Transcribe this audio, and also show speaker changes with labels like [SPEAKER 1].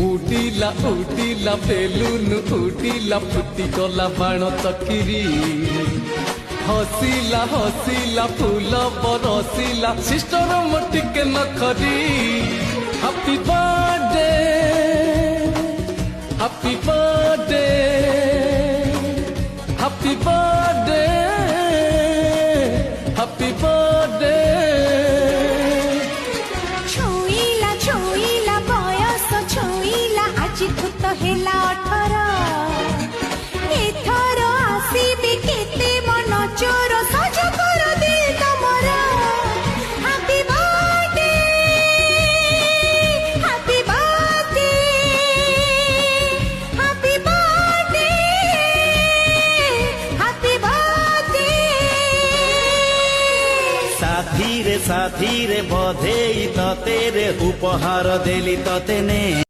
[SPEAKER 1] उड़ीला उड़ीला balloon उड़ीला फुटी गला बाण चकिरी हसिला हसिला फूल बरसिला सिस्टर मोटिके नखरी happy birthday happy birthday happy birthday happy birthday
[SPEAKER 2] छुईला छुईला बयस छुईला आज तो हेला 18 एथर आसीबे केते मन चोर सज कर दे तमर happy birthday happy birthday happy birthday happy birthday
[SPEAKER 3] साथी रे बधेई तते रे उपहार देली तते ने।